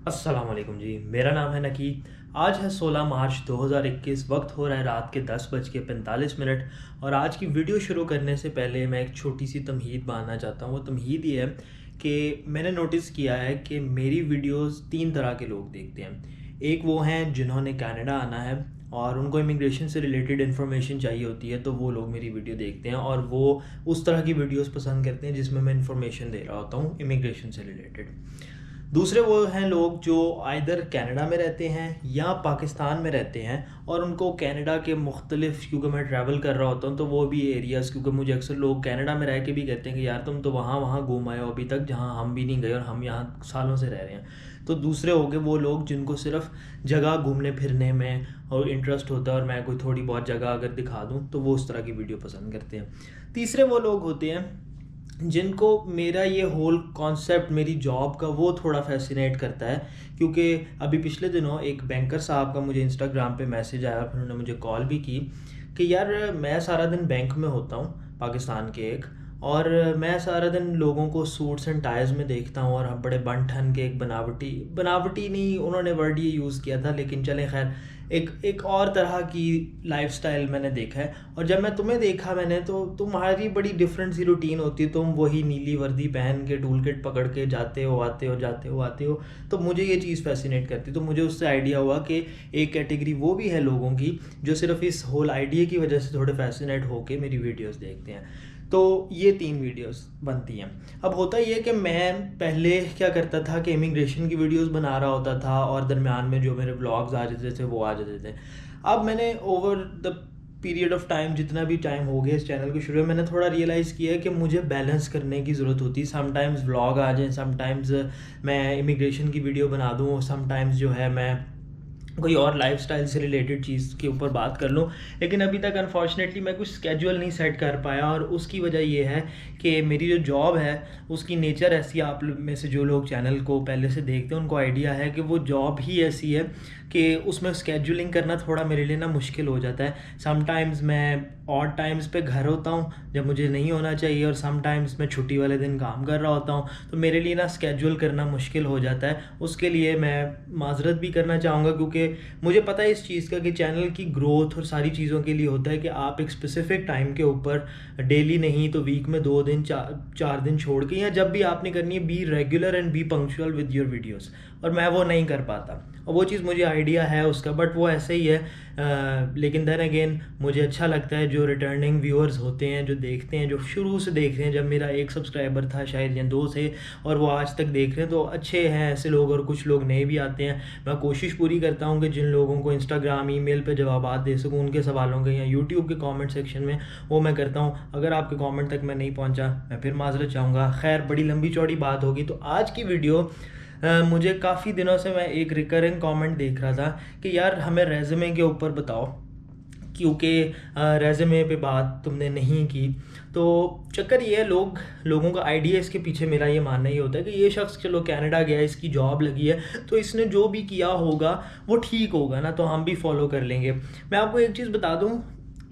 अस्सलाम वालेकुम जी। मेरा नाम है नकी। आज है 16 मार्च 2021। वक्त हो रहा है रात के 10:45 और आज की वीडियो शुरू करने से पहले मैं एक छोटी सी तमहीद बांधना चाहता हूँ। वो तमहीद ये है कि मैंने नोटिस किया है कि मेरी वीडियोस तीन तरह के लोग देखते हैं। एक वो हैं जिन्होंने कनाडा आना है और उनको इमिग्रेशन से रिलेटेड इन्फॉर्मेशन चाहिए होती है, तो वो लोग मेरी वीडियो देखते हैं और वो उस तरह की वीडियोस पसंद करते हैं जिसमें मैं इन्फॉर्मेशन दे रहा होता हूँ इमिग्रेशन से रिलेटेड। दूसरे वो हैं लोग जो आइदर कनाडा में रहते हैं या पाकिस्तान में रहते हैं और उनको कनाडा के मुख्तलिफ, क्योंकि मैं ट्रैवल कर रहा होता हूँ तो वो भी एरियाज़, क्योंकि मुझे अक्सर लोग कनाडा में रह के भी कहते हैं कि यार तुम तो वहाँ वहाँ घूम आए हो अभी तक जहाँ हम भी नहीं गए और हम यहाँ सालों से रह रहे हैं। तो दूसरे हो गए वो लोग जिनको सिर्फ जगह घूमने फिरने में और इंटरेस्ट होता है और मैं कोई थोड़ी बहुत जगह अगर दिखा दूँ तो वो उस तरह की वीडियो पसंद करते हैं। तीसरे वो लोग होते हैं जिनको मेरा ये होल कॉन्सेप्ट, मेरी जॉब का, वो थोड़ा फैसिनेट करता है। क्योंकि अभी पिछले दिनों एक बैंकर साहब का मुझे इंस्टाग्राम पे मैसेज आया और फिर उन्होंने मुझे कॉल भी की कि यार मैं सारा दिन बैंक में होता हूँ पाकिस्तान के एक, और मैं सारा दिन लोगों को सूट्स एंड टाइज में देखता हूँ और हम बड़े बन ठन के एक बनावटी बनावटी नहीं, उन्होंने वर्ड ये यूज़ किया था लेकिन चले खैर, एक और तरह की लाइफस्टाइल मैंने देखा है। और जब मैं तुम्हें देखा मैंने, तो तुम्हारी बड़ी डिफरेंट सी रूटीन होती है। तुम वही नीली वर्दी पहन के टूल किट पकड़ के जाते हो आते हो जाते हो आते हो। तो मुझे ये चीज़ फैसिनेट करती, तो मुझे उससे आइडिया हुआ कि एक कैटेगरी वो भी है लोगों की जो सिर्फ इस होल आइडिया की वजह से थोड़े फैसिनेट होके मेरी वीडियोस देखते हैं। तो ये तीन वीडियोस बनती हैं। अब होता ये है कि मैं पहले क्या करता था कि इमिग्रेशन की वीडियोस बना रहा होता था और दरमियान में जो मेरे व्लॉग्स आ जाते थे वो आ जाते थे। अब मैंने over the period of time, जितना भी टाइम हो गया इस चैनल के शुरू में, मैंने थोड़ा रियलाइज़ किया है कि मुझे बैलेंस करने की ज़रूरत होती है। समटाइम्स व्लॉग आ जाए, समटाइम्स मैं इमिग्रेशन की वीडियो बना दूँ, समटाइम्स जो है मैं कोई और लाइफस्टाइल से रिलेटेड चीज़ के ऊपर बात कर लूँ। लेकिन अभी तक अनफॉर्चुनेटली मैं कुछ स्केड्यूल नहीं सेट कर पाया और उसकी वजह ये है कि मेरी जो जॉब है उसकी नेचर ऐसी, आप में से जो लोग चैनल को पहले से देखते हैं उनको आइडिया है कि वो जॉब ही ऐसी है कि उसमें स्केड्यूलिंग करना थोड़ा मेरे लिए ना मुश्किल हो जाता है। समटाइम्स मैं ऑड टाइम्स पे घर होता हूँ जब मुझे नहीं होना चाहिए, और समटाइम्स मैं छुट्टी वाले दिन काम कर रहा होता हूँ, तो मेरे लिए ना स्केड्यूल करना मुश्किल हो जाता है। उसके लिए मैं माजरत भी करना चाहूँगा, क्योंकि मुझे पता है इस चीज़ का कि चैनल की ग्रोथ और सारी चीज़ों के लिए होता है कि आप एक स्पेसिफिक टाइम के ऊपर, डेली नहीं तो वीक में 2 दिन, चार दिन छोड़ के, या जब भी आपने करनी है, be regular and B punctual with your videos. और मैं वो नहीं कर पाता, और वो चीज़ मुझे आइडिया है उसका, बट वो ऐसे ही है। लेकिन देन अगेन मुझे अच्छा लगता है जो रिटर्निंग व्यूअर्स होते हैं, जो देखते हैं, जो शुरू से देख रहे हैं, जब मेरा एक सब्सक्राइबर था शायद या दो थे और वो आज तक देख रहे हैं, तो अच्छे हैं ऐसे लोग। और कुछ लोग नए भी आते हैं। मैं कोशिश पूरी करता हूँ कि जिन लोगों को इंस्टाग्राम, ईमेल पे जवाब दे सकूँ उनके सवालों के, या यूट्यूब के कमेंट सेक्शन में, वो मैं करता हूँ। अगर आपके कमेंट तक मैं नहीं पहुँचा, मैं फिर माजरत चाहूँगा। खैर, बड़ी लंबी चौड़ी बात होगी। तो आज की वीडियो, मुझे काफ़ी दिनों से मैं एक रिकरिंग कमेंट देख रहा था कि यार हमें रेज़्यूमे के ऊपर बताओ, क्योंकि रेज़्यूमे पे बात तुमने नहीं की। तो चक्कर ये है, लोगों का आइडिया इसके पीछे, मेरा ये मानना ये होता है कि ये शख्स चलो कनाडा गया, इसकी जॉब लगी है, तो इसने जो भी किया होगा वो ठीक होगा ना, तो हम भी फॉलो कर लेंगे। मैं आपको एक चीज़ बता दूं,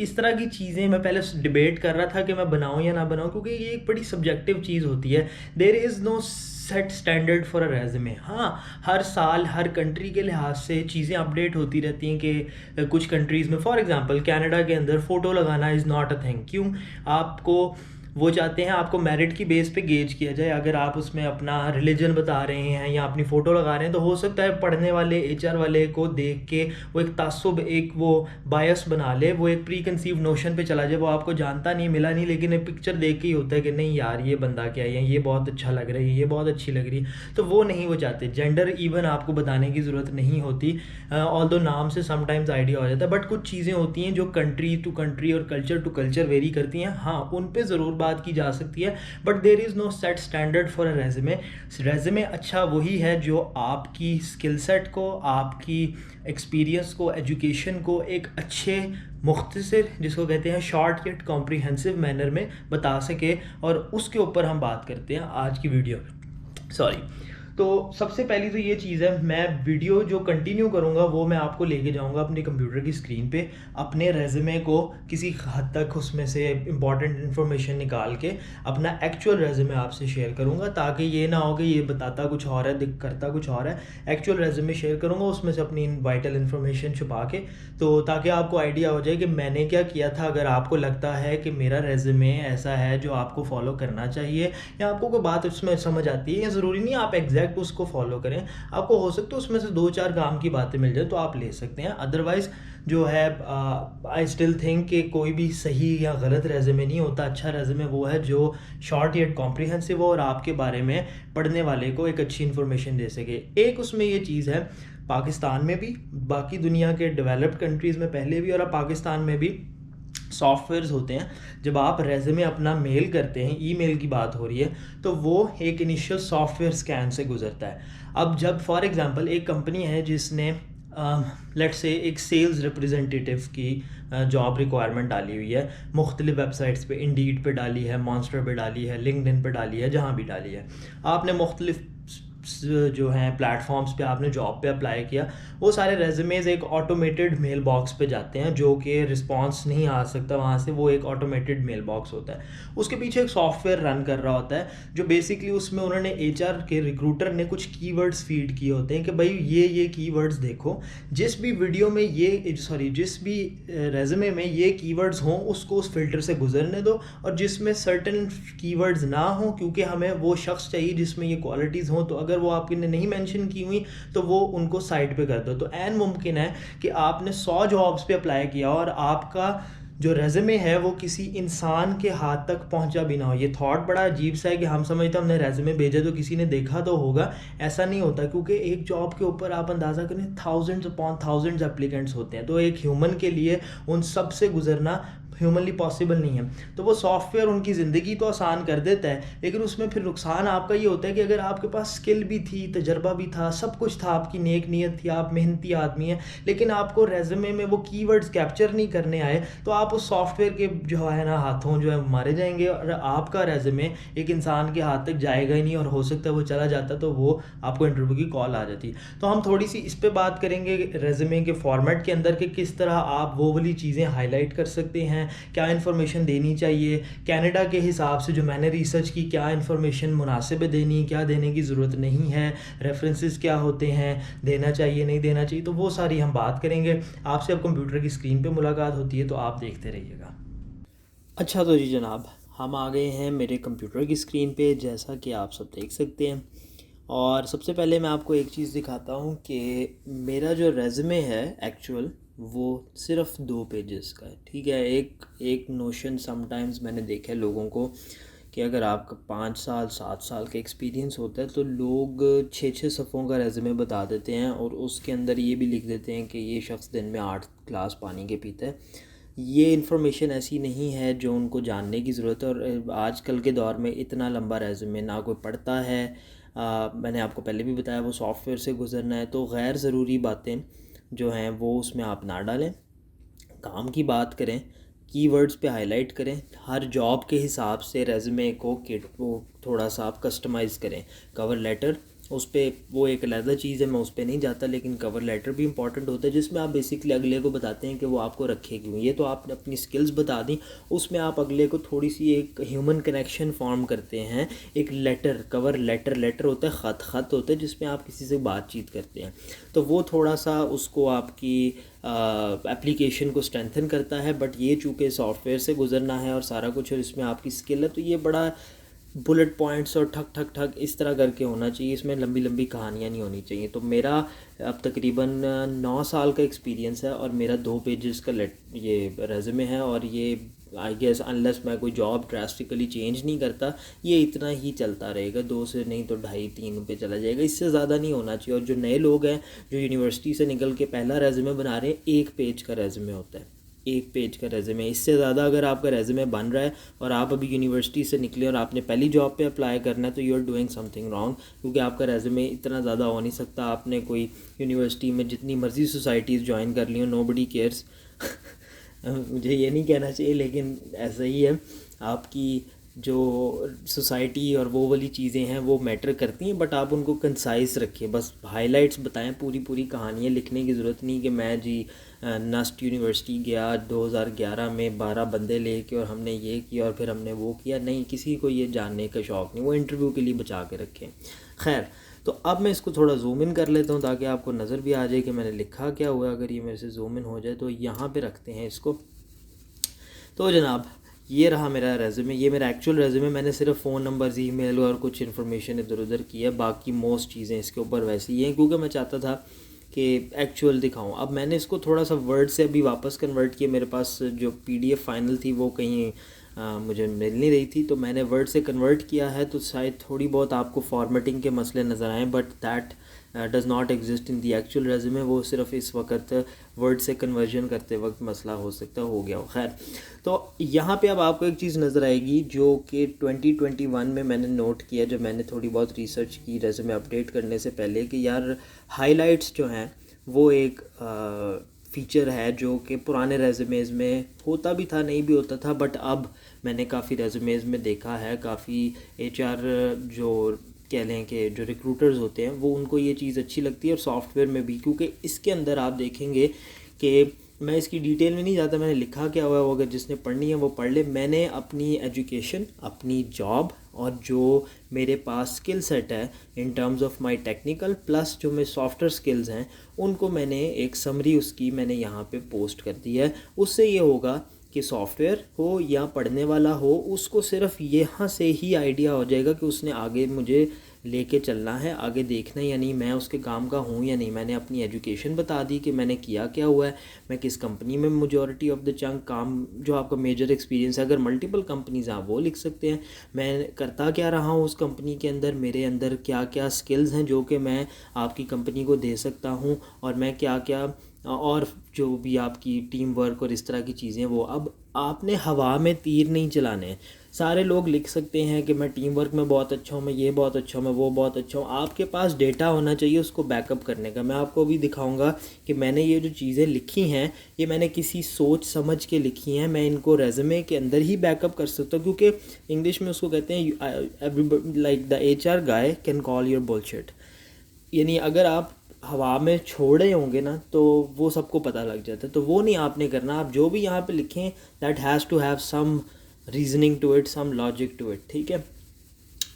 इस तरह की चीज़ें मैं पहले डिबेट कर रहा था कि मैं बनाऊं या ना बनाऊं, क्योंकि ये एक बड़ी सब्जेक्टिव चीज़ होती है। There is no set standard for a resume. हाँ, हर साल हर कंट्री के लिहाज से चीज़ें अपडेट होती रहती हैं कि कुछ कंट्रीज़ में, फॉर एग्जांपल कनाडा के अंदर फ़ोटो लगाना इज़ नॉट अ थिंग। क्यों? आपको वो चाहते हैं आपको मेरिट की बेस पे गेज किया जाए। अगर आप उसमें अपना रिलीजन बता रहे हैं या अपनी फ़ोटो लगा रहे हैं, तो हो सकता है पढ़ने वाले एचआर वाले को देख के वो एक तासुब, एक वो बायस बना ले, वो एक प्री कंसीव नोशन पे चला जाए। वो आपको जानता नहीं, मिला नहीं, लेकिन एक पिक्चर देख के ही होता है कि नहीं यार ये बंदा क्या है, ये बहुत अच्छा लग रहा है, ये बहुत अच्छी लग रही है। तो वो नहीं, वो चाहते जेंडर इवन आपको बताने की ज़रूरत नहीं होती, ऑल्दो नाम से समटाइम्स आइडिया हो जाता है। बट कुछ चीज़ें होती हैं जो कंट्री टू कंट्री और कल्चर टू कल्चर वेरी करती हैं। हाँ, उन पे ज़रूर बात की जा सकती है, but there is no set standard for a resume. Resume अच्छा वही है जो आपकी स्किल सेट को, आपकी एक्सपीरियंस को, एजुकेशन को एक अच्छे, मुख्तसर, जिसको कहते हैं शॉर्ट यट कॉम्प्रिहेंसिव मैनर में बता सके। और उसके ऊपर हम बात करते हैं आज की वीडियो में। सॉरी। तो सबसे पहली तो ये चीज़ है, मैं वीडियो जो कंटिन्यू करूँगा वो मैं आपको लेके जाऊँगा अपने कंप्यूटर की स्क्रीन पे, अपने रेज़्यूमे को किसी हद तक उसमें से इंपॉर्टेंट इन्फॉर्मेशन निकाल के अपना एक्चुअल रेज़्यूमे आपसे शेयर करूँगा, ताकि ये ना हो कि ये बताता कुछ और है करता कुछ और है। एक्चुअल रेज़्यूमे शेयर करूँगा उसमें से अपनी वाइटल इन्फॉर्मेशन छुपा के, तो ताकि आपको आइडिया हो जाए कि मैंने क्या किया था। अगर आपको लगता है कि मेरा रेज़्यूमे ऐसा है जो आपको फॉलो करना चाहिए, या आपको कोई बात उसमें समझ आती है, या ज़रूरी नहीं आप एग्जैक्ट उसको फॉलो करें, आपको हो सकता है उसमें से 2-4 काम की बातें मिल जाए तो आप ले सकते हैं। अदरवाइज़ जो है आई स्टिल थिंक कि कोई भी सही या गलत रेज़्यूमे नहीं होता। अच्छा रेज़्यूमे वो है जो शॉर्ट येट कॉम्प्रिहेंसिव हो और आपके बारे में पढ़ने वाले को एक अच्छी इन्फॉर्मेशन दे सके। एक उसमें ये चीज़ है, पाकिस्तान में भी, बाकी दुनिया के डेवलप्ड कंट्रीज़ में पहले भी, और अब पाकिस्तान में भी सॉफ्टवेयर्स होते हैं। जब आप रेज़्यूमे अपना मेल करते हैं, ईमेल की बात हो रही है, तो वो एक इनिशियल सॉफ्टवेयर स्कैन से गुजरता है। अब जब फॉर एग्जांपल एक कंपनी है जिसने लेट्स से एक सेल्स रिप्रेजेंटेटिव की जॉब रिक्वायरमेंट डाली हुई है, मुख्तलिफ वेबसाइट्स पे, इंडीड पे डाली है, मॉन्स्टर पे डाली है, लिंक्डइन पे डाली है, जहाँ भी डाली है, आपने मुख्तलिफ जो हैं प्लेटफॉर्म्स पे आपने जॉब पे अप्लाई किया, वो सारे रेज़्यूमेज़ एक ऑटोमेटेड मेल बॉक्स पे जाते हैं, जो कि रिस्पांस नहीं आ सकता वहाँ से, वो एक ऑटोमेटेड मेल बॉक्स होता है। उसके पीछे एक सॉफ्टवेयर रन कर रहा होता है, जो बेसिकली उसमें उन्होंने एचआर के रिक्रूटर ने कुछ कीवर्ड्स फीड किए होते हैं कि भाई ये कीवर्ड्स देखो, जिस भी वीडियो में जिस भी रेज़्यूमे में ये कीवर्ड्स हों उसको उस फिल्टर से गुजरने दो, और जिसमें सर्टेन कीवर्ड्स ना हो, क्योंकि हमें वो शख्स चाहिए जिसमें ये क्वालिटीज़ हों, तो अगर वो आपकी ने नहीं मेंशन की हुई तो वो उनको साइड पे कर दो। तो ऐन मुमकिन है कि आपने 100 जॉब्स पे अप्लाई किया और आपका जो रेज़्यूमे है वो किसी इंसान के हाथ तक पहुंचा भी ना हो। ये थॉट बड़ा अजीब सा है कि हम समझते हैं हमने रेज़्यूमे भेजा तो किसी ने देखा तो होगा। ऐसा नहीं होता, क्योंकि एक जॉब के ऊपर आप अंदाज़ा करें थाउजेंड्स अपॉन थाउजेंड्स एप्लीकेंट्स होते हैं, तो एक ह्यूमन के लिए उन सब से गुजरना ह्यूमनली पॉसिबल नहीं है। तो वो सॉफ्टवेयर उनकी ज़िंदगी तो आसान कर देता है, लेकिन उसमें फिर नुकसान आपका ये होता है कि अगर आपके पास स्किल भी थी, तजर्बा भी था, सब कुछ था, आपकी नेक नीयत थी, आप मेहनती आदमी हैं, लेकिन आपको रेज़्यूमे में वो कीवर्ड्स कैप्चर नहीं करने आए, तो आप उस सॉफ्टवेयर के जो है ना हाथों जो है मारे जाएंगे, और आपका रेज़्यूमे एक इंसान के हाथ तक जाएगा ही नहीं, और हो सकता है वो चला जाता तो वो आपको इंटरव्यू की कॉल आ जाती। तो हम थोड़ी सी इस पर बात करेंगे रेज़्यूमे के फॉर्मेट के अंदर कि किस तरह आप वो वाली चीज़ें हाईलाइट कर सकते हैं, क्या इन्फॉर्मेशन देनी चाहिए, कनाडा के हिसाब से जो मैंने रिसर्च की, क्या इन्फॉर्मेशन मुनासिब है देनी, क्या देने की ज़रूरत नहीं है, रेफरेंसेस क्या होते हैं, देना चाहिए नहीं देना चाहिए, तो वो सारी हम बात करेंगे। आपसे अब कंप्यूटर की स्क्रीन पे मुलाकात होती है, तो आप देखते रहिएगा। अच्छा तो जी जनाब, हम आ गए हैं मेरे कंप्यूटर की स्क्रीन पे, जैसा कि आप सब देख सकते हैं। और सबसे पहले मैं आपको एक चीज़ दिखाता हूँ कि मेरा जो रेज़्यूमे है एक्चुअल, वो सिर्फ 2 पेजेस का है, ठीक है। एक नोशन समटाइम्स मैंने देखा है लोगों को कि अगर आपका 5 साल 7 साल का एक्सपीरियंस होता है तो लोग 6-6 सफ़ों का रेज़्यूमे बता देते हैं, और उसके अंदर ये भी लिख देते हैं कि ये शख्स दिन में 8 गिलास पानी के पीता है। ये इन्फॉर्मेशन ऐसी नहीं है जो उनको जानने की ज़रूरत है, और आजकल के दौर में इतना लंबा रेज़्यूमे ना कोई पढ़ता है। मैंने आपको पहले भी बताया वो सॉफ्टवेयर से गुज़रना है, तो गैर ज़रूरी बातें जो हैं वो उसमें आप ना डालें। काम की बात करें, कीवर्ड्स पे हाईलाइट करें, हर जॉब के हिसाब से रेज़्यूमे को वो थोड़ा सा आप कस्टमाइज़ करें। कवर लेटर उस पर वो एक अलग चीज़ है, मैं उस पर नहीं जाता, लेकिन कवर लेटर भी इंपॉर्टेंट होता है, जिसमें आप बेसिकली अगले को बताते हैं कि वो आपको रखे क्यों। ये तो आपने अपनी स्किल्स बता दी, उसमें आप अगले को थोड़ी सी एक ह्यूमन कनेक्शन फॉर्म करते हैं। एक लेटर, कवर लेटर होता है, ख़त होता है, जिसमें आप किसी से बातचीत करते हैं, तो वो थोड़ा सा उसको आपकी एप्लीकेशन को स्ट्रेंथन करता है। बट ये चूँकि सॉफ्टवेयर से गुजरना है और सारा कुछ, और इसमें आपकी स्किल है, तो ये बड़ा बुलेट पॉइंट्स और ठक ठक ठक इस तरह करके होना चाहिए, इसमें लंबी लंबी कहानियाँ नहीं होनी चाहिए। तो मेरा अब तकरीबन 9 साल का एक्सपीरियंस है, और मेरा 2 पेजेस का ये रेज़्यूमे है, और ये आई गेस अनलेस मैं कोई जॉब ड्रास्टिकली चेंज नहीं करता, ये इतना ही चलता रहेगा, 2 से नहीं तो 2.5-3 पे चला जाएगा, इससे ज़्यादा नहीं होना चाहिए। और जो नए लोग हैं जो यूनिवर्सिटी से निकल के पहला रेज़्यूमे बना रहे हैं, 1 पेज का रेज़्यूमे होता है, 1 पेज का रेज़्यूमे। इससे ज़्यादा अगर आपका रेज़्यूमे बन रहा है और आप अभी यूनिवर्सिटी से निकले और आपने पहली जॉब पे अप्लाई करना है, तो you are doing something wrong, क्योंकि आपका रेज़्यूमे इतना ज़्यादा हो नहीं सकता। आपने कोई यूनिवर्सिटी में जितनी मर्ज़ी सोसाइटीज़ ज्वाइन कर ली हो, नोबडी केयर्स मुझे ये नहीं कहना चाहिए, लेकिन ऐसा ही है। आपकी जो सोसाइटी और वो वाली चीज़ें हैं वो मैटर करती हैं, बट आप उनको कंसाइज रखिए, बस हाइलाइट्स बताएं, पूरी पूरी कहानियाँ लिखने की ज़रूरत नहीं कि मैं जी नस्ट यूनिवर्सिटी गया 2011 में 12 बंदे लेके और हमने ये किया और फिर हमने वो किया। नहीं, किसी को ये जानने का शौक़ नहीं, वो इंटरव्यू के लिए बचा के रखें। खैर, तो अब मैं इसको थोड़ा जूम इन कर लेता हूँ ताकि आपको नज़र भी आ जाए कि मैंने लिखा क्या हुआ। अगर ये मेरे से जूम इन हो जाए तो यहाँ पे रखते हैं इसको। तो जनाब, ये रहा मेरा रेज़्यूमे, ये मेरा एक्चुअल रेज़्यूमे। मैंने सिर्फ फ़ोन नंबर्स, ईमेल और कुछ इन्फॉर्मेशन इधर उधर की है, बाकी मोस्ट चीज़ें इसके ऊपर वैसे ही हैं क्योंकि मैं चाहता था कि एक्चुअल दिखाऊं। अब मैंने इसको थोड़ा सा वर्ड से अभी वापस कन्वर्ट किया, मेरे पास जो PDF फाइनल थी वो कहीं मुझे मिल नहीं रही थी, तो मैंने वर्ड से कन्वर्ट किया है। तो शायद थोड़ी बहुत आपको फॉर्मेटिंग के मसले नज़र आएँ, but that does not exist in the actual resume. वो सिर्फ इस वक्त वर्ड से कन्वर्जन करते वक्त मसला हो सकता हो गया हो। खैर, तो यहाँ पे अब आपको एक चीज़ नज़र आएगी जो कि 2021 में मैंने नोट किया जब मैंने थोड़ी बहुत रिसर्च की रेज़्यूमे अपडेट करने से पहले, कि यार हाइलाइट्स जो हैं वो एक फ़ीचर है जो कि पुराने रेज़्यूमेज़ में होता भी था, नहीं भी होता था, बट अब मैंने काफ़ी रेज़्यूमेज़ में देखा है, काफ़ी HR जो कह लें कि जो रिक्रूटर्स होते हैं वो उनको ये चीज़ अच्छी लगती है, और सॉफ्टवेयर में भी, क्योंकि इसके अंदर आप देखेंगे कि मैं इसकी डिटेल में नहीं जाता, मैंने लिखा क्या हुआ है वो अगर जिसने पढ़नी है वो पढ़ ले। मैंने अपनी एजुकेशन, अपनी जॉब और जो मेरे पास स्किल सेट है in terms of my technical plus जो मेरे सॉफ्टवेयर स्किल्स हैं, उनको मैंने एक समरी उसकी मैंने यहाँ पे पोस्ट कर दी है। उससे ये होगा कि सॉफ्टवेयर हो या पढ़ने वाला हो, उसको सिर्फ यहाँ से ही आइडिया हो जाएगा कि उसने आगे मुझे लेके चलना है, आगे देखना है या नहीं, मैं उसके काम का हूँ या नहीं। मैंने अपनी एजुकेशन बता दी कि मैंने किया क्या हुआ है, मैं किस कंपनी में मेजॉरिटी ऑफ द चंक काम, जो आपका मेजर एक्सपीरियंस है, अगर मल्टीपल कंपनीज हैं वो लिख सकते हैं, मैं करता क्या रहा हूँ उस कंपनी के अंदर, मेरे अंदर क्या क्या स्किल्स हैं जो कि मैं आपकी कंपनी को दे सकता हूँ, और मैं क्या क्या, और जो भी आपकी टीम वर्क और इस तरह की चीज़ें वो। अब आपने हवा में तीर नहीं चलाने। सारे लोग लिख सकते हैं कि मैं टीम वर्क में बहुत अच्छा हूँ, मैं ये बहुत अच्छा हूँ, मैं वो बहुत अच्छा हूँ। आपके पास डेटा होना चाहिए उसको बैकअप करने का। मैं आपको भी दिखाऊंगा कि मैंने ये जो चीज़ें लिखी हैं ये मैंने किसी सोच समझ के लिखी हैं, मैं इनको रेज़्यूमे के अंदर ही बैकअप कर सकता हूँ, क्योंकि इंग्लिश में उसको कहते हैं everybody like the HR guy can call your bullshit. यानी अगर आप हवा में छोड़े होंगे ना तो वो सबको पता लग जाता है, तो वो नहीं आपने करना। आप जो भी यहाँ पे लिखें that has to have some reasoning to it, some logic to it, ठीक है।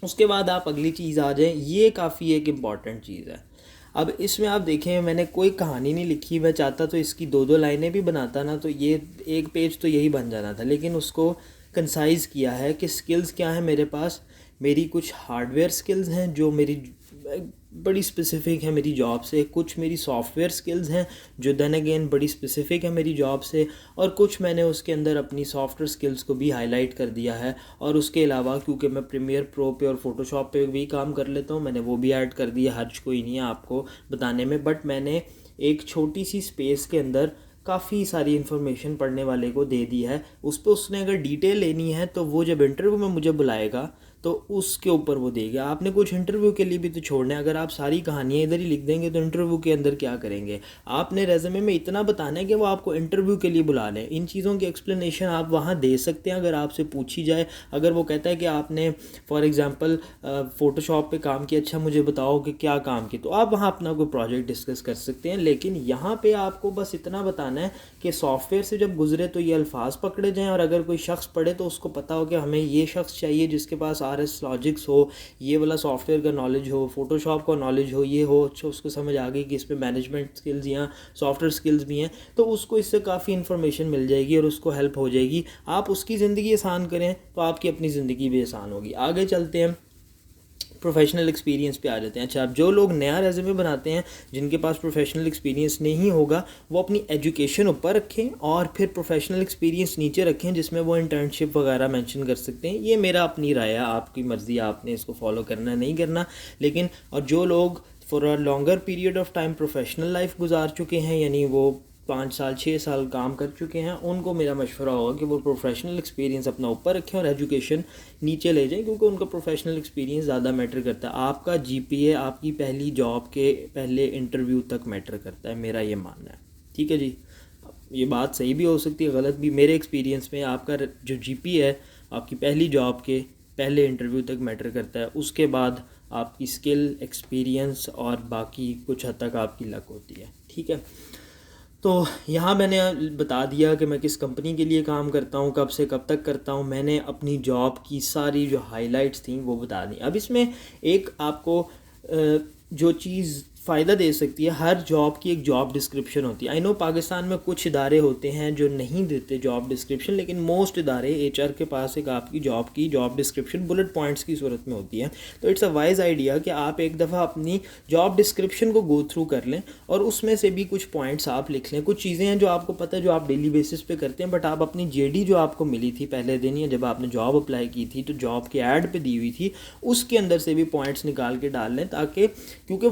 उसके बाद आप अगली चीज़ आ जाएं, ये काफ़ी एक इम्पॉर्टेंट चीज़ है। अब इसमें आप देखें मैंने कोई कहानी नहीं लिखी, मैं चाहता तो इसकी 2-2 लाइनें भी बनाता ना तो ये एक पेज तो यही बन जाना था, लेकिन उसको कंसाइज़ किया है कि स्किल्स क्या है मेरे पास। मेरी कुछ हार्डवेयर स्किल्स हैं जो मेरी बड़ी स्पेसिफ़िक है मेरी जॉब से, कुछ मेरी सॉफ्टवेयर स्किल्स हैं जो देन अगेन बड़ी स्पेसिफ़िक है मेरी जॉब से, और कुछ मैंने उसके अंदर अपनी सॉफ्टवेयर स्किल्स को भी हाईलाइट कर दिया है। और उसके अलावा क्योंकि मैं प्रीमियर प्रो पे और फोटोशॉप पे भी काम कर लेता हूँ, मैंने वो भी ऐड कर दिया। हर्ज कोई नहीं है आपको बताने में, बट मैंने एक छोटी सी स्पेस के अंदर काफ़ी सारी इन्फॉर्मेशन पढ़ने वाले को दे दी है। उस पर उसने अगर डिटेल लेनी है तो वो जब इंटरव्यू में मुझे बुलाएगा तो उसके ऊपर वो देगा। आपने कुछ इंटरव्यू के लिए भी तो छोड़ना है। अगर आप सारी कहानियाँ इधर ही लिख देंगे तो इंटरव्यू के अंदर क्या करेंगे? आपने रेज़्यूमे में इतना बताना है कि वो आपको इंटरव्यू के लिए बुला लें। इन चीज़ों की एक्सप्लेनेशन आप वहाँ दे सकते हैं अगर आपसे पूछी जाए। अगर वो कहता है कि आपने फॉर एग्ज़ाम्पल फ़ोटोशॉप पे काम किया, अच्छा मुझे बताओ कि क्या काम किया, तो आप वहाँ अपना कोई प्रोजेक्ट डिस्कस कर सकते हैं। लेकिन यहाँ पर आपको बस इतना बताना है कि सॉफ्टवेयर से जब गुजरे तो ये अल्फाज पकड़े जाएँ, और अगर कोई शख्स पढ़े तो उसको पता हो कि हमें ये शख्स चाहिए जिसके पास RS लॉजिक्स हो, ये वाला सॉफ्टवेयर का नॉलेज हो, फोटोशॉप का नॉलेज हो, ये हो, अच्छा उसको समझ आ गई कि इसमें मैनेजमेंट स्किल्स या सॉफ्टवेयर स्किल्स भी हैं, तो उसको इससे काफ़ी इन्फॉर्मेशन मिल जाएगी और उसको हेल्प हो जाएगी। आप उसकी ज़िंदगी आसान करें तो आपकी अपनी ज़िंदगी भी आसान होगी। आगे चलते हैं, प्रोफेशनल एक्सपीरियंस पे आ जाते हैं। अच्छा, अब जो लोग नया रेज़्यूमे बनाते हैं जिनके पास प्रोफेशनल एक्सपीरियंस नहीं होगा, वो अपनी एजुकेशन ऊपर रखें और फिर प्रोफेशनल एक्सपीरियंस नीचे रखें, जिसमें वो इंटर्नशिप वगैरह मेंशन कर सकते हैं। ये मेरा अपनी राय है, आपकी मर्ज़ी, आपने इसको फॉलो करना नहीं करना। लेकिन और जो लोग for a longer period of time professional life गुजार चुके हैं, यानी वो 5 साल 6 साल काम कर चुके हैं, उनको मेरा मशवरा होगा कि वो प्रोफेशनल एक्सपीरियंस अपना ऊपर रखें और एजुकेशन नीचे ले जाएं, क्योंकि उनका प्रोफेशनल एक्सपीरियंस ज़्यादा मैटर करता है। आपका GPA आपकी पहली जॉब के पहले इंटरव्यू तक मैटर करता है, मेरा ये मानना है। ठीक है जी, ये बात सही भी हो सकती है, गलत भी। मेरे एक्सपीरियंस में आपका जो GPA है आपकी पहली जॉब के पहले इंटरव्यू तक मैटर करता है। उसके बाद आपकी स्किल, एक्सपीरियंस और बाकी कुछ हद तक आपकी लक होती है। ठीक है, तो यहाँ मैंने बता दिया कि मैं किस कंपनी के लिए काम करता हूँ, कब से कब तक करता हूँ। मैंने अपनी जॉब की सारी जो हाइलाइट्स थी वो बता दी। अब इसमें एक आपको जो चीज़ फ़ायदा दे सकती है, हर जॉब की एक जॉब डिस्क्रिप्शन होती है। आई नो पाकिस्तान में कुछ इदारे होते हैं जो नहीं देते जॉब डिस्क्रिप्शन, लेकिन मोस्ट इदारे एचआर के पास एक आपकी जॉब डिस्क्रिप्शन बुलेट पॉइंट्स की सूरत में होती है। तो इट्स अ वाइज आइडिया कि आप एक दफ़ा अपनी जॉब डिस्क्रिप्शन को गो थ्रू कर लें और उसमें से भी कुछ पॉइंट्स आप लिख लें। कुछ चीज़ें हैं जो आपको पता है, जो आप डेली बेसिस पे करते हैं, बट आप अपनी जेडी जो आपको मिली थी पहले दिन या जब आपने जॉब अप्लाई की थी तो जॉब के ऐड पे दी हुई थी, उसके अंदर से भी पॉइंट्स निकाल के डाल लें, ताकि क्योंकि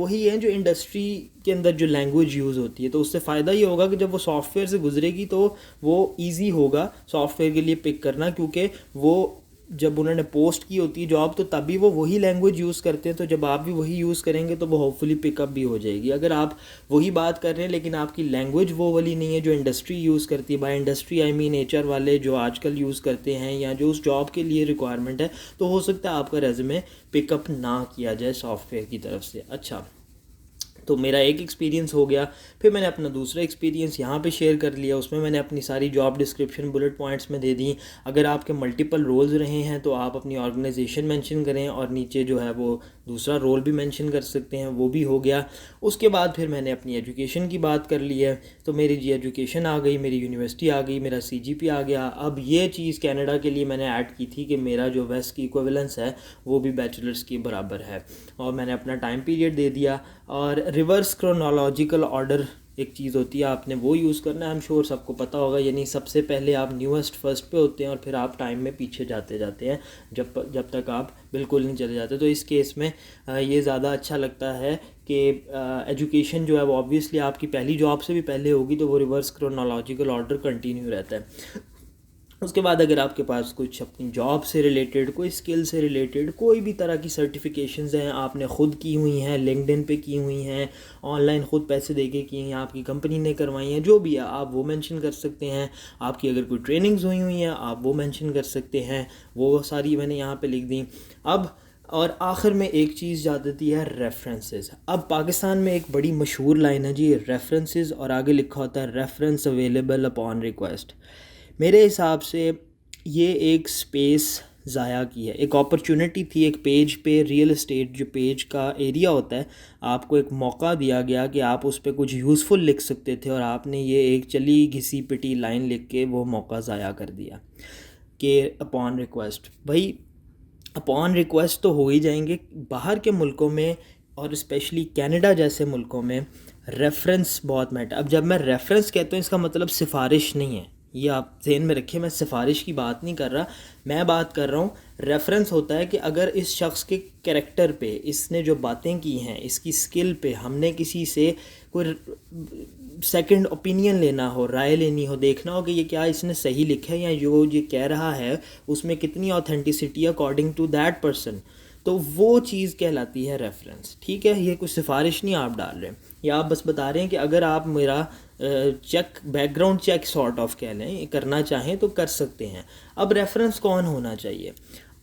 वही है जो इंडस्ट्री के अंदर जो लैंग्वेज यूज़ होती है। तो उससे फ़ायदा ये होगा कि जब वो सॉफ्टवेयर से गुजरेगी तो वो इजी होगा सॉफ्टवेयर के लिए पिक करना, क्योंकि वो जब उन्होंने पोस्ट की होती है जॉब तो तभी वो वही लैंग्वेज यूज़ करते हैं। तो जब आप भी वही यूज़ करेंगे तो वो होपफुली पिकअप भी हो जाएगी। अगर आप वही बात कर रहे हैं लेकिन आपकी लैंग्वेज वो वाली नहीं है जो इंडस्ट्री यूज़ करती है, by industry I mean HR वाले जो आजकल यूज़ करते हैं या जो उस जॉब के लिए रिक्वायरमेंट है, तो हो सकता है आपका रेज़्यूमे पिकअप ना किया जाए सॉफ्टवेयर की तरफ से। अच्छा, तो मेरा एक एक्सपीरियंस हो गया। फिर मैंने अपना दूसरा एक्सपीरियंस यहाँ पे शेयर कर लिया। उसमें मैंने अपनी सारी जॉब डिस्क्रिप्शन बुलेट पॉइंट्स में दे दी। अगर आपके मल्टीपल रोल्स रहे हैं तो आप अपनी ऑर्गेनाइजेशन मेंशन करें और नीचे जो है वो दूसरा रोल भी मेंशन कर सकते हैं, वो भी हो गया। उसके बाद फिर मैंने अपनी एजुकेशन की बात कर ली है। तो मेरी जी एजुकेशन आ गई, मेरी यूनिवर्सिटी आ गई, मेरा CGP आ गया। अब ये चीज़ कनाडा के लिए मैंने ऐड की थी कि मेरा जो वेस्ट की इक्विवेलेंस है वो भी बैचलर्स के बराबर है, और मैंने अपना टाइम पीरियड दे दिया। और रिवर्स क्रोनोलॉजिकल ऑर्डर एक चीज़ होती है, आपने वो यूज़ करना है। आई एम श्योर सबको पता होगा, यानी सबसे पहले आप न्यूएस्ट फर्स्ट पे होते हैं और फिर आप टाइम में पीछे जाते जाते हैं जब तक आप बिल्कुल नहीं चले जाते। तो इस केस में ये ज़्यादा अच्छा लगता है कि एजुकेशन जो है वो ऑब्वियसली आपकी पहली जॉब से भी पहले होगी, तो वो रिवर्स क्रोनोलॉजिकल ऑर्डर कंटिन्यू रहता है। उसके बाद अगर आपके पास कुछ अपनी जॉब से रिलेटेड, कोई स्किल से रिलेटेड कोई भी तरह की सर्टिफिकेशंस हैं, आपने ख़ुद की हुई हैं, लिंक्डइन पे की हुई हैं, ऑनलाइन ख़ुद पैसे दे के की हैं, आपकी कंपनी ने करवाई हैं, जो भी है आप वो मेंशन कर सकते हैं। आपकी अगर कोई ट्रेनिंग्स हुई हुई हैं आप वो मेंशन कर सकते हैं, वो सारी मैंने यहाँ पे लिख दी। अब और आखिर में एक चीज़ याद आती है, रेफरेंसेस। अब पाकिस्तान में एक बड़ी मशहूर लाइन है जी, रेफरेंसेस, और आगे लिखा होता है रेफरेंस अवेलेबल अपॉन रिक्वेस्ट। मेरे हिसाब से ये एक स्पेस ज़ाया की है, एक अपॉर्चुनिटी थी। एक पेज पे, रियल एस्टेट जो पेज का एरिया होता है, आपको एक मौका दिया गया कि आप उस पर कुछ यूज़फुल लिख सकते थे, और आपने ये एक चली घिसी पिटी लाइन लिख के वो मौका ज़ाया कर दिया कि अपॉन रिक्वेस्ट। भाई अपॉन रिक्वेस्ट तो हो ही जाएंगे, बाहर के मुल्कों में और स्पेशली कनाडा जैसे मुल्कों में रेफरेंस बहुत मैटर। अब जब मैं रेफरेंस कहता हूँ इसका मतलब सिफारिश नहीं है, ये आप ध्यान में रखिए। मैं सिफारिश की बात नहीं कर रहा, मैं बात कर रहा हूँ रेफरेंस होता है कि अगर इस शख्स के कैरेक्टर पे, इसने जो बातें की हैं, इसकी स्किल पे हमने किसी से कोई सेकंड ओपिनियन लेना हो, राय लेनी हो, देखना हो कि ये क्या इसने सही लिखा है या जो ये कह रहा है उसमें कितनी authenticity according to that person, तो वो चीज़ कहलाती है रेफरेंस। ठीक है, ये कुछ सिफारिश नहीं आप डाल रहे हैं, या आप बस बता रहे हैं कि अगर आप मेरा check, background check sort of कह लें, करना चाहें तो कर सकते हैं। अब रेफरेंस कौन होना चाहिए?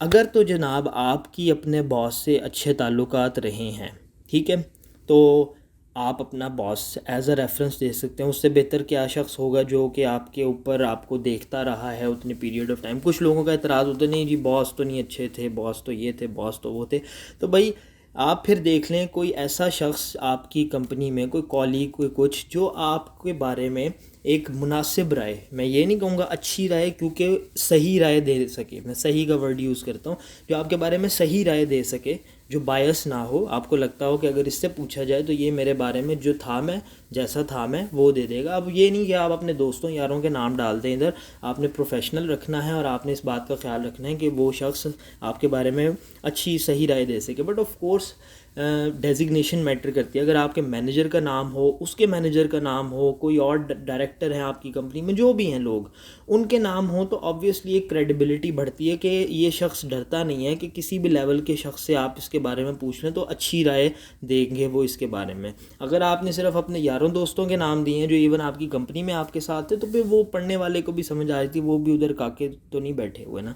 अगर तो जनाब आपकी अपने बॉस से अच्छे ताल्लुकात रहे हैं, ठीक है, तो आप अपना बॉस एज अ रेफरेंस दे सकते हैं। उससे बेहतर क्या शख्स होगा जो कि आपके ऊपर आपको देखता रहा है उतने पीरियड ऑफ टाइम। कुछ लोगों का एतराज़ होता नहीं जी बॉस तो नहीं अच्छे थे, बॉस तो ये थे, बॉस तो वो थे। तो भाई आप फिर देख लें कोई ऐसा शख्स आपकी कंपनी में, कोई कॉलीग, कोई कुछ, जो आपके बारे में एक मुनासिब राय, मैं ये नहीं कहूँगा अच्छी राय, क्योंकि सही राय दे सके, मैं सही का वर्ड यूज़ करता हूँ, जो आपके बारे में सही राय दे सके, जो बायस ना हो, आपको लगता हो कि अगर इससे पूछा जाए तो ये मेरे बारे में जो था, मैं जैसा था मैं वो दे देगा। अब ये नहीं कि आप अपने दोस्तों यारों के नाम डाल दें इधर, आपने प्रोफेशनल रखना है और आपने इस बात का ख्याल रखना है कि वो शख्स आपके बारे में अच्छी सही राय दे सके। But of course designation matter करती है। अगर आपके मैनेजर का नाम हो, उसके मैनेजर का नाम हो, कोई और डायरेक्टर हैं आपकी कंपनी में, जो भी हैं लोग, उनके नाम हो, तो ऑब्वियसली एक क्रेडिबिलिटी बढ़ती है कि ये शख्स डरता नहीं है कि किसी भी लेवल के शख्स से आप इसके बारे में पूछ लें तो अच्छी राय देंगे वो इसके बारे में। अगर आपने सिर्फ अपने हज़ारों दोस्तों के नाम दिए हैं जो इवन आपकी कंपनी में आपके साथ थे, तो फिर वो पढ़ने वाले को भी समझ आ रही थी, वो भी उधर काके तो नहीं बैठे हुए ना।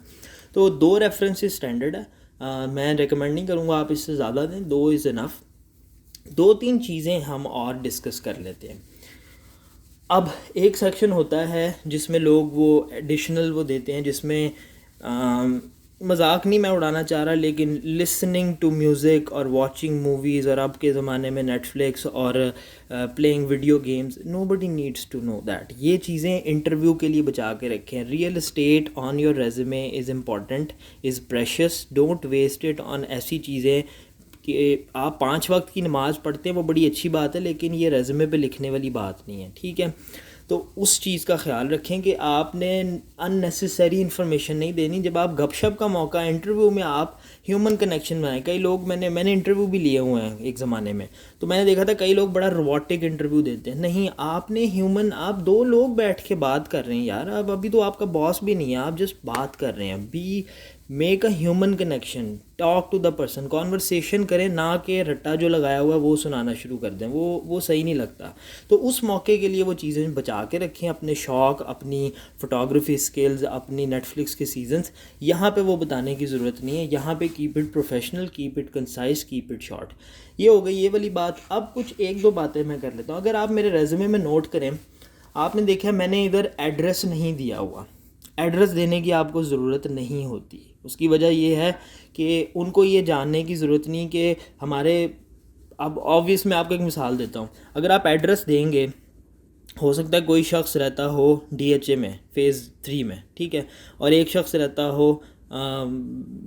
तो 2 रेफरेंसेस स्टैंडर्ड है। मैं रिकमेंड नहीं करूँगा आप इससे ज़्यादा दें, 2 इज़ इनफ। 2-3 चीज़ें हम और डिस्कस कर लेते हैं। अब एक सेक्शन होता है जिसमें लोग वो एडिशनल वो देते हैं, जिसमें मजाक नहीं मैं उड़ाना चाह रहा, लेकिन लिसनिंग टू म्यूज़िक और वॉचिंग मूवीज़ और अब के ज़माने में नेटफ्लिक्स और playing video games, nobody needs to know that. ये चीज़ें इंटरव्यू के लिए बचा के रखें। Real estate on your resume is important, is precious, don't waste it on ऐसी चीज़ें कि आप 5 वक्त की नमाज़ पढ़ते हैं, वो बड़ी अच्छी बात है, लेकिन ये रेज़्यूमे पे लिखने वाली बात नहीं है, ठीक है। तो उस चीज़ का ख्याल रखें कि आपने अननेसेसरी इन्फॉर्मेशन नहीं देनी। जब आप गपशप का मौका, इंटरव्यू में आप ह्यूमन कनेक्शन बनाएं। कई लोग, मैंने इंटरव्यू भी लिए हुए हैं एक ज़माने में, तो मैंने देखा था कई लोग बड़ा रोबोटिक इंटरव्यू देते हैं। नहीं, आपने ह्यूमन, आप 2 लोग बैठ के बात कर रहे हैं यार, अब अभी तो आपका बॉस भी नहीं है, आप जस्ट बात कर रहे हैं। Be make a human connection, talk to the person, conversation करें, ना कि रट्टा जो लगाया हुआ है वो सुनाना शुरू कर दें, वो सही नहीं लगता। तो उस मौके के लिए वो चीज़ें बचा के रखें, अपने शौक़, अपनी फ़ोटोग्राफी स्किल्स, अपनी नेटफ्लिक्स के सीजन्स, यहाँ पे वो बताने की ज़रूरत नहीं है। यहाँ पे keep it professional, keep it concise, keep it short. ये हो गई ये वाली बात। अब कुछ 1-2 बातें मैं कर लेता हूँ। अगर आप मेरे रेज्यूमे में नोट करें, आपने देखा मैंने इधर एड्रेस नहीं दिया हुआ। एड्रेस देने की आपको ज़रूरत नहीं होती। उसकी वजह ये है कि उनको ये जानने की ज़रूरत नहीं कि हमारे, अब ऑब्वियस मैं आपको एक मिसाल देता हूँ। अगर आप एड्रेस देंगे, हो सकता है कोई शख्स रहता हो DHA में फ़ेज़ 3 में, ठीक है, और एक शख्स रहता हो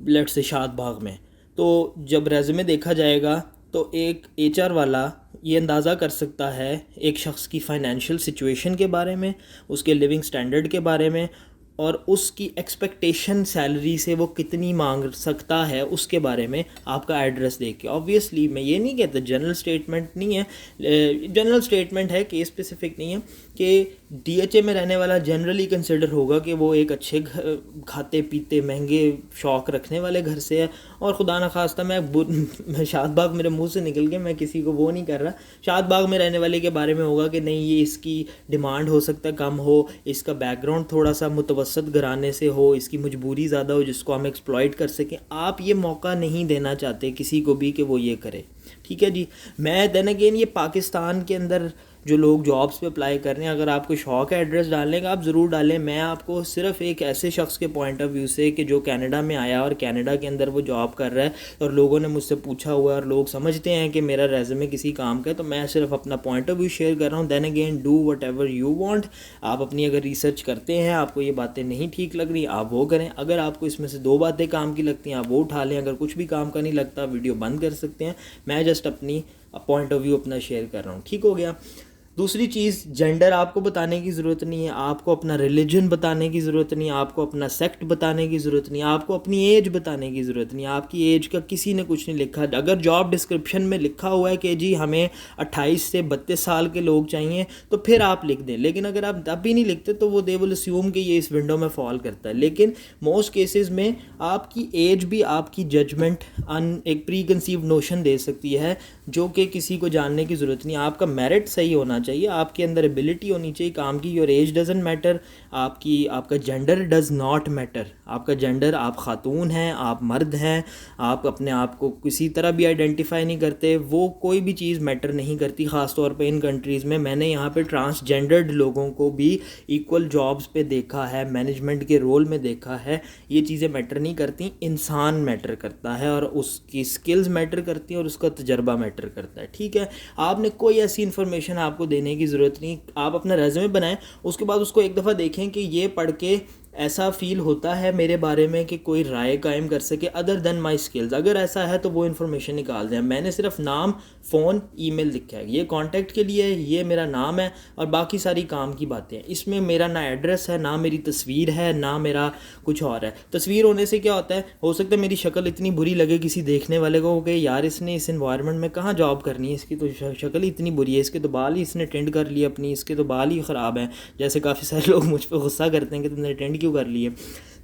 लेट्स से शाद बाग में। तो जब रेज़्यूमे देखा जाएगा तो एक HR वाला ये अंदाज़ा कर सकता है एक शख्स की फ़ाइनेंशियल सिचुएशन के बारे में, उसके लिविंग स्टैंडर्ड के बारे में, और उसकी एक्सपेक्टेशन सैलरी से वो कितनी मांग सकता है उसके बारे में आपका एड्रेस देख के। ऑब्वियसली मैं ये नहीं कहता, जनरल स्टेटमेंट नहीं है, जनरल स्टेटमेंट है, केस स्पेसिफिक नहीं है, कि DHA में रहने वाला जनरली कंसिडर होगा कि वो एक अच्छे खाते पीते महंगे शौक़ रखने वाले घर से है। और खुदा न खास्ता मैं शाद बाग मेरे मुंह से निकल के, मैं किसी को वो नहीं कर रहा, शाद बाग में रहने वाले के बारे में होगा कि नहीं, ये इसकी डिमांड हो सकता है कम हो, इसका बैकग्राउंड थोड़ा सा मुतवसत घराने से हो, इसकी मजबूरी ज़्यादा हो जिसको हम एक्सप्लॉइट कर सकें। आप ये मौका नहीं देना चाहते किसी को भी कि वो ये करे, ठीक है जी। मैं देन अगेन, ये पाकिस्तान के अंदर जो लोग जॉब्स पे अप्लाई कर रहे हैं, अगर आपको शौक़ है एड्रेस डालने का, आप ज़रूर डालें। मैं आपको सिर्फ एक ऐसे शख्स के पॉइंट ऑफ व्यू से कि जो कनाडा में आया और कनाडा के अंदर वो जॉब कर रहा है और लोगों ने मुझसे पूछा हुआ है और लोग समझते हैं कि मेरा रेज़्यूमे किसी काम का है, तो मैं सिर्फ अपना पॉइंट ऑफ व्यू शेयर कर रहा हूँ। Then again, do whatever you want. आप अपनी अगर रिसर्च करते हैं, आपको ये बातें नहीं ठीक लग रही, आप वो करें। अगर आपको इसमें से 2 बातें काम की लगती हैं, आप वो उठा लें। अगर कुछ भी काम का नहीं लगता, वीडियो बंद कर सकते हैं। मैं जस्ट अपनी पॉइंट ऑफ व्यू अपना शेयर कर रहा हूँ, ठीक हो गया। दूसरी चीज़, जेंडर आपको बताने की ज़रूरत नहीं है, आपको अपना रिलीजन बताने की ज़रूरत नहीं है, आपको अपना सेक्ट बताने की ज़रूरत नहीं है, आपको अपनी एज बताने की ज़रूरत नहीं है। आपकी एज का किसी ने कुछ नहीं लिखा। अगर जॉब डिस्क्रिप्शन में लिखा हुआ है कि जी हमें 28 से 32 साल के लोग चाहिए, तो फिर आप लिख दें। लेकिन अगर आप तब भी नहीं लिखते तो वो दे विल अस्यूम कि ये इस विंडो में फॉल करता है। लेकिन मोस्ट केसेस में आपकी एज भी आपकी जजमेंट एक प्री कंसीव्ड नोशन दे सकती है, जो कि किसी को जानने की ज़रूरत नहीं है। आपका मेरिट सही होना चाहिए, आपके अंदर एबिलिटी होनी चाहिए काम की। योर एज डजंट मैटर, आपका जेंडर डज नॉट मैटर। आपका जेंडर, आप खातून हैं, आप मर्द हैं, आप अपने आप को किसी तरह भी आइडेंटिफाई नहीं करते, वो कोई भी चीज़ मैटर नहीं करती। ख़ास तौर पे इन कंट्रीज़ में मैंने यहाँ पे ट्रांसजेंडर्ड लोगों को भी इक्वल जॉब्स पे देखा है, मैनेजमेंट के रोल में देखा है। ये चीज़ें मैटर नहीं करती, इंसान मैटर करता है और उसकी स्किल्स मैटर करती हैं और उसका तजर्बा मैटर करता है, ठीक है। आपने कोई ऐसी इन्फॉर्मेशन आपको देने की ज़रूरत नहीं। आप अपना रेज़्यूमे बनाएं, उसके बाद उसको एक दफ़ा देखें कि ये पढ़ के ऐसा फ़ील होता है मेरे बारे में कि कोई राय कायम कर सके अदर देन माई स्किल्स। अगर ऐसा है तो वो इन्फॉर्मेशन निकाल दें। मैंने सिर्फ नाम, फ़ोन, ईमेल लिखा है, ये कॉन्टैक्ट के लिए है, ये मेरा नाम है और बाकी सारी काम की बातें हैं। इसमें मेरा ना एड्रेस है, ना मेरी तस्वीर है, ना मेरा कुछ और है। तस्वीर होने से क्या होता है, हो सकता है मेरी शक्ल इतनी बुरी लगे किसी देखने वाले को कि यार इसने इस इन्वायरमेंट में कहाँ जॉब करनी है, इसकी तो शक्ल ही इतनी बुरी है, इसके तो बाल ही इसने टेंड कर लिए अपनी, इसके तो बाल ही ख़राब हैं। जैसे काफ़ी सारे लोग मुझ पर गुस्सा करते हैं कि तुमने टेंड क्यों कर लिए।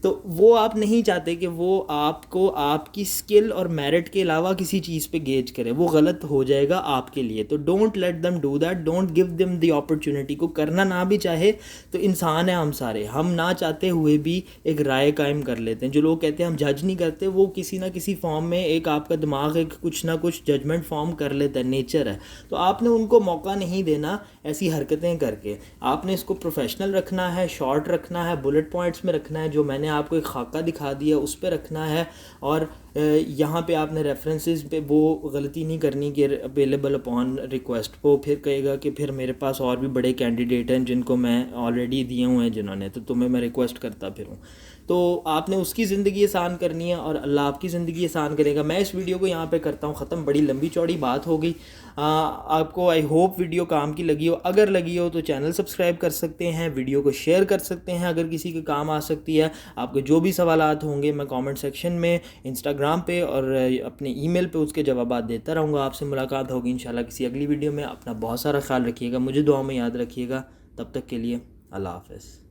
तो वो आप नहीं चाहते कि वो आपको आपकी स्किल और मेरिट के अलावा किसी चीज़ पे गेज करे, वो गलत हो जाएगा आपके लिए। तो don't let them do that, don't give them the opportunity. को करना ना भी चाहे तो इंसान है हम सारे, हम ना चाहते हुए भी एक राय कायम कर लेते हैं। जो लोग कहते हैं हम जज नहीं करते, वो किसी ना किसी फॉर्म में एक आपका दिमाग एक कुछ ना कुछ जजमेंट फॉर्म कर लेता है, नेचर है। तो आपने उनको मौका नहीं देना ऐसी हरकतें करके। आपने इसको प्रोफेशनल रखना है, शॉर्ट रखना है, बुलेट पॉइंट्स में रखना है, जो मैंने आपको एक खाका दिखा दिया उस पर रखना है। और यहाँ पे आपने रेफरेंसेस पे वो गलती नहीं करनी कि अवेलेबल अपॉन रिक्वेस्ट, वो फिर कहेगा कि फिर मेरे पास और भी बड़े कैंडिडेट हैं जिनको मैं ऑलरेडी दिए हुए हैं जिन्होंने, तो तुम्हें मैं रिक्वेस्ट करता फिरूँ। तो आपने उसकी ज़िंदगी आसान करनी है और अल्लाह आपकी ज़िंदगी आसान करेगा। मैं इस वीडियो को यहाँ पे करता हूँ ख़त्म, बड़ी लंबी चौड़ी बात हो गई। आपको आई होप वीडियो काम की लगी हो। अगर लगी हो तो चैनल सब्सक्राइब कर सकते हैं, वीडियो को शेयर कर सकते हैं अगर किसी के काम आ सकती है। आपके जो भी सवालात होंगे मैं कमेंट सेक्शन में, इंस्टाग्राम पे और अपने ईमेल पे उसके जवाब देता रहूँगा। आपसे मुलाकात होगी इंशाल्लाह किसी अगली वीडियो में। अपना बहुत सारा ख्याल रखिएगा, मुझे दुआ में याद रखिएगा। तब तक के लिए अल्लाह हाफ़िज़।